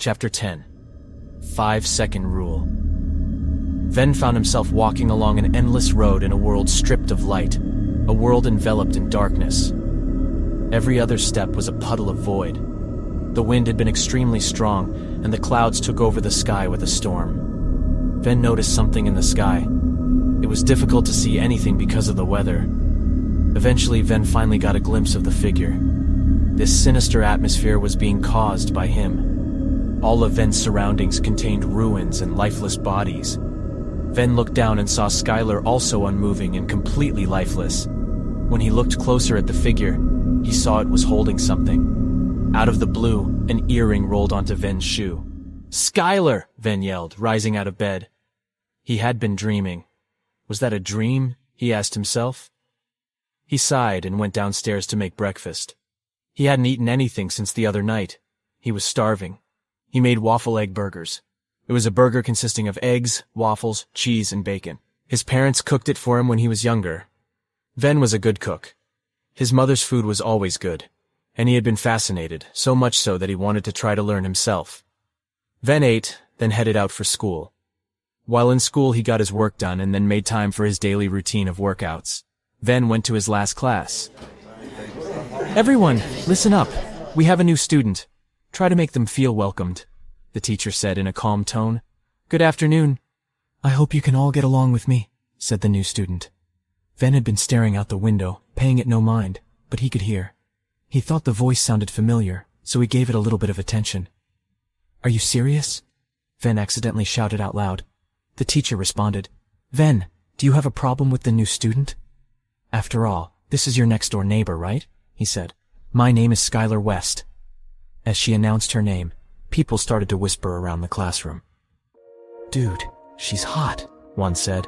Chapter 10. 5-Second Rule. Ven found himself walking along an endless road in a world stripped of light, a world enveloped in darkness. Every other step was a puddle of void. The wind had been extremely strong, and the clouds took over the sky with a storm. Ven noticed something in the sky. It was difficult to see anything because of the weather. Eventually, Ven finally got a glimpse of the figure. This sinister atmosphere was being caused by him. All of Ven's surroundings contained ruins and lifeless bodies. Ven looked down and saw Skylar also unmoving and completely lifeless. When he looked closer at the figure, he saw it was holding something. Out of the blue, an earring rolled onto Ven's shoe. "Skylar!" Ven yelled, rising out of bed. He had been dreaming. Was that a dream? He asked himself. He sighed and went downstairs to make breakfast. He hadn't eaten anything since the other night. He was starving. He made waffle egg burgers. It was a burger consisting of eggs, waffles, cheese, and bacon. His parents cooked it for him when he was younger. Ven was a good cook. His mother's food was always good, and he had been fascinated, so much so that he wanted to try to learn himself. Ven ate, then headed out for school. While in school, he got his work done and then made time for his daily routine of workouts. Ven went to his last class. "Everyone, listen up. We have a new student. Try to make them feel welcomed," the teacher said in a calm tone. "Good afternoon." "I hope you can all get along with me," said the new student. Ven had been staring out the window, paying it no mind, but he could hear. He thought the voice sounded familiar, so he gave it a little bit of attention. "Are you serious?" Ven accidentally shouted out loud. The teacher responded, "Ven, do you have a problem with the new student?" "After all, this is your next-door neighbor, right?" he said. "My name is Skylar West." As she announced her name, people started to whisper around the classroom. "Dude, she's hot," one said.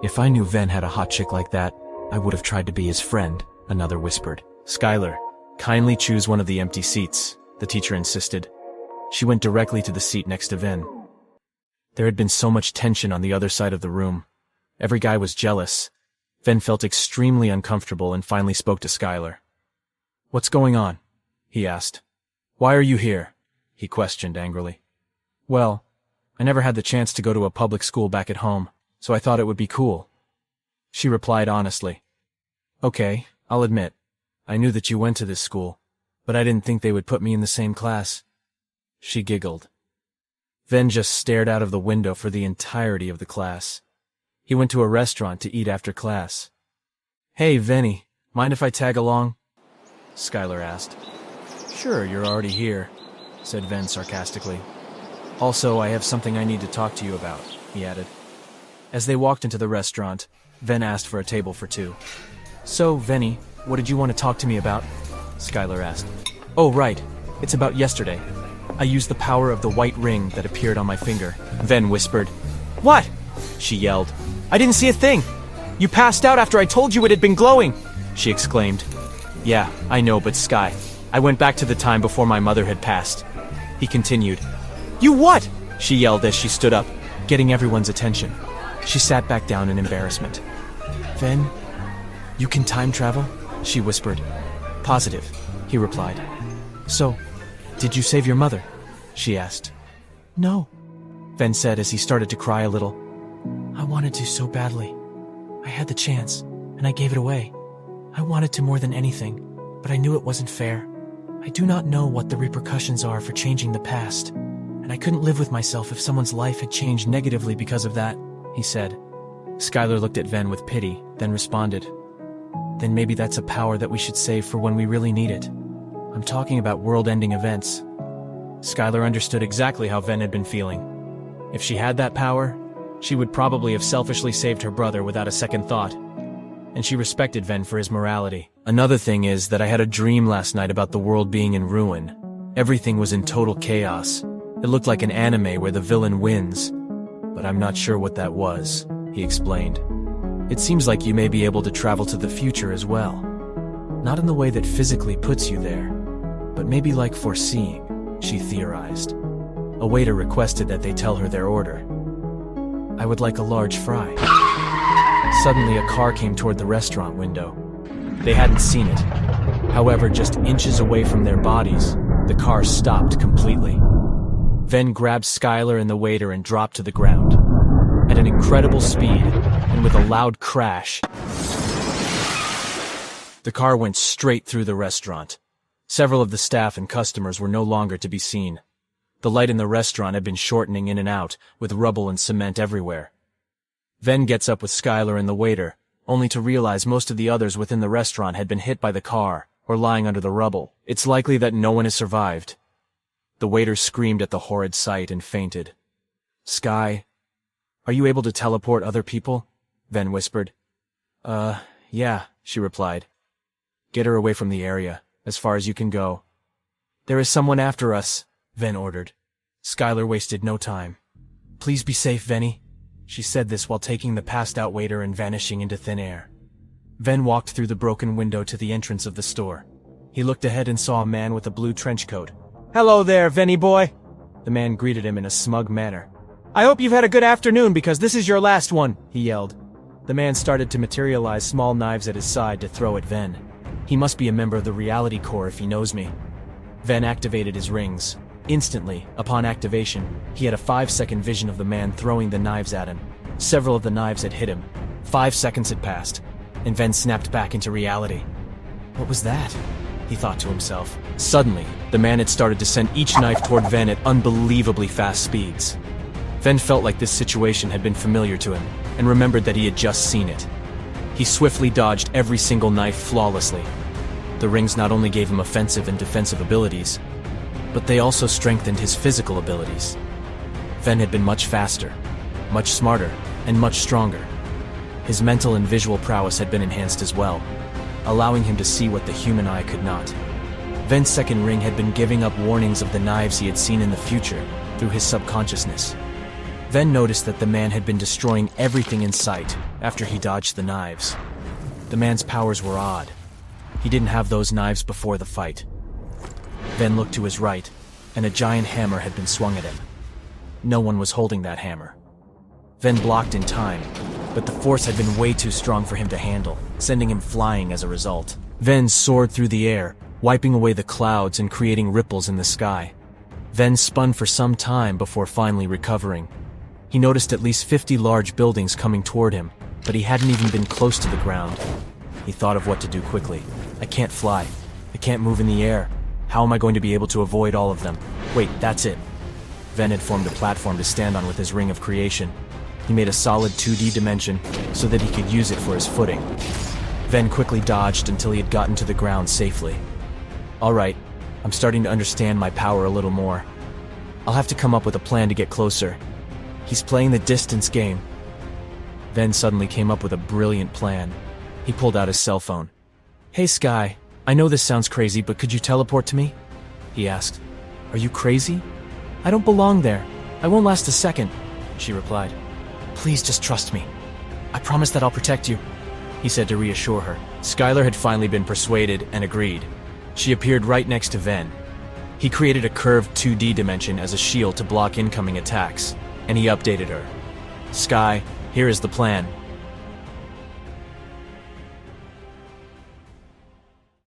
"If I knew Ven had a hot chick like that, I would have tried to be his friend," another whispered. "Skylar, kindly choose one of the empty seats," the teacher insisted. She went directly to the seat next to Ven. There had been so much tension on the other side of the room. Every guy was jealous. Ven felt extremely uncomfortable and finally spoke to Skylar. "What's going on?" he asked. "Why are you here?" he questioned angrily. "Well, I never had the chance to go to a public school back at home, so I thought it would be cool," she replied honestly. "Okay, I'll admit, I knew that you went to this school, but I didn't think they would put me in the same class." She giggled. Ven just stared out of the window for the entirety of the class. He went to a restaurant to eat after class. "Hey, Venny, mind if I tag along?" Skylar asked. "Sure, you're already here," said Ven sarcastically. "Also, I have something I need to talk to you about," he added. As they walked into the restaurant, Ven asked for a table for two. "So, Venny, what did you want to talk to me about?" Skylar asked. "Oh, right. It's about yesterday. I used the power of the white ring that appeared on my finger," Ven whispered. "What?" she yelled. "I didn't see a thing. You passed out after I told you it had been glowing," she exclaimed. "Yeah, I know, but Sky, I went back to the time before my mother had passed," he continued. "You what?" she yelled as she stood up, getting everyone's attention. She sat back down in embarrassment. "Ven, you can time travel?" she whispered. "Positive," he replied. "So, did you save your mother?" she asked. "No," Ven said as he started to cry a little. "I wanted to so badly. I had the chance, and I gave it away. I wanted to more than anything, but I knew it wasn't fair. I do not know what the repercussions are for changing the past, and I couldn't live with myself if someone's life had changed negatively because of that," he said. Skylar looked at Ven with pity, then responded, "Then maybe that's a power that we should save for when we really need it. I'm talking about world-ending events." Skylar understood exactly how Ven had been feeling. If she had that power, she would probably have selfishly saved her brother without a second thought. And she respected Ven for his morality. "Another thing is that I had a dream last night about the world being in ruin. Everything was in total chaos. It looked like an anime where the villain wins. But I'm not sure what that was," he explained. "It seems like you may be able to travel to the future as well. Not in the way that physically puts you there, but maybe like foreseeing," she theorized. A waiter requested that they tell her their order. "I would like a large fry." Suddenly a car came toward the restaurant window. They hadn't seen it. However, just inches away from their bodies, the car stopped completely. Ven grabbed Skylar and the waiter and dropped to the ground. At an incredible speed, and with a loud crash, the car went straight through the restaurant. Several of the staff and customers were no longer to be seen. The light in the restaurant had been shortening in and out, with rubble and cement everywhere. Ven gets up with Skylar and the waiter, only to realize most of the others within the restaurant had been hit by the car, or lying under the rubble. It's likely that no one has survived. The waiter screamed at the horrid sight and fainted. "Sky, are you able to teleport other people?" Ven whispered. Yeah," she replied. "Get her away from the area, as far as you can go." "There is someone after us," Ven ordered. Skylar wasted no time. "Please be safe, Venny." She said this while taking the passed-out waiter and vanishing into thin air. Ven walked through the broken window to the entrance of the store. He looked ahead and saw a man with a blue trench coat. "Hello there, Venny boy." The man greeted him in a smug manner. "I hope you've had a good afternoon because this is your last one," he yelled. The man started to materialize small knives at his side to throw at Ven. He must be a member of the Reality Corps if he knows me. Ven activated his rings. Instantly, upon activation, he had a 5-second vision of the man throwing the knives at him. Several of the knives had hit him. 5 seconds had passed, and Ven snapped back into reality. What was that? He thought to himself. Suddenly, the man had started to send each knife toward Ven at unbelievably fast speeds. Ven felt like this situation had been familiar to him, and remembered that he had just seen it. He swiftly dodged every single knife flawlessly. The rings not only gave him offensive and defensive abilities, but they also strengthened his physical abilities. Ven had been much faster, much smarter, and much stronger. His mental and visual prowess had been enhanced as well, allowing him to see what the human eye could not. Ven's second ring had been giving up warnings of the knives he had seen in the future through his subconsciousness. Ven noticed that the man had been destroying everything in sight after he dodged the knives. The man's powers were odd. He didn't have those knives before the fight. Ven looked to his right, and a giant hammer had been swung at him. No one was holding that hammer. Ven blocked in time, but the force had been way too strong for him to handle, sending him flying as a result. Ven soared through the air, wiping away the clouds and creating ripples in the sky. Ven spun for some time before finally recovering. He noticed at least 50 large buildings coming toward him, but he hadn't even been close to the ground. He thought of what to do quickly. I can't fly. I can't move in the air. How am I going to be able to avoid all of them? Wait, that's it. Ven had formed a platform to stand on with his ring of creation. He made a solid 2D dimension so that he could use it for his footing. Ven quickly dodged until he had gotten to the ground safely. Alright, I'm starting to understand my power a little more. I'll have to come up with a plan to get closer. He's playing the distance game. Ven suddenly came up with a brilliant plan. He pulled out his cell phone. "Hey Sky, I know this sounds crazy, but could you teleport to me?" he asked. "Are you crazy? I don't belong there. I won't last a second," she replied. "Please just trust me. I promise that I'll protect you," he said to reassure her. Skylar had finally been persuaded and agreed. She appeared right next to Ven. He created a curved 2D dimension as a shield to block incoming attacks, and he updated her. "Sky, here is the plan.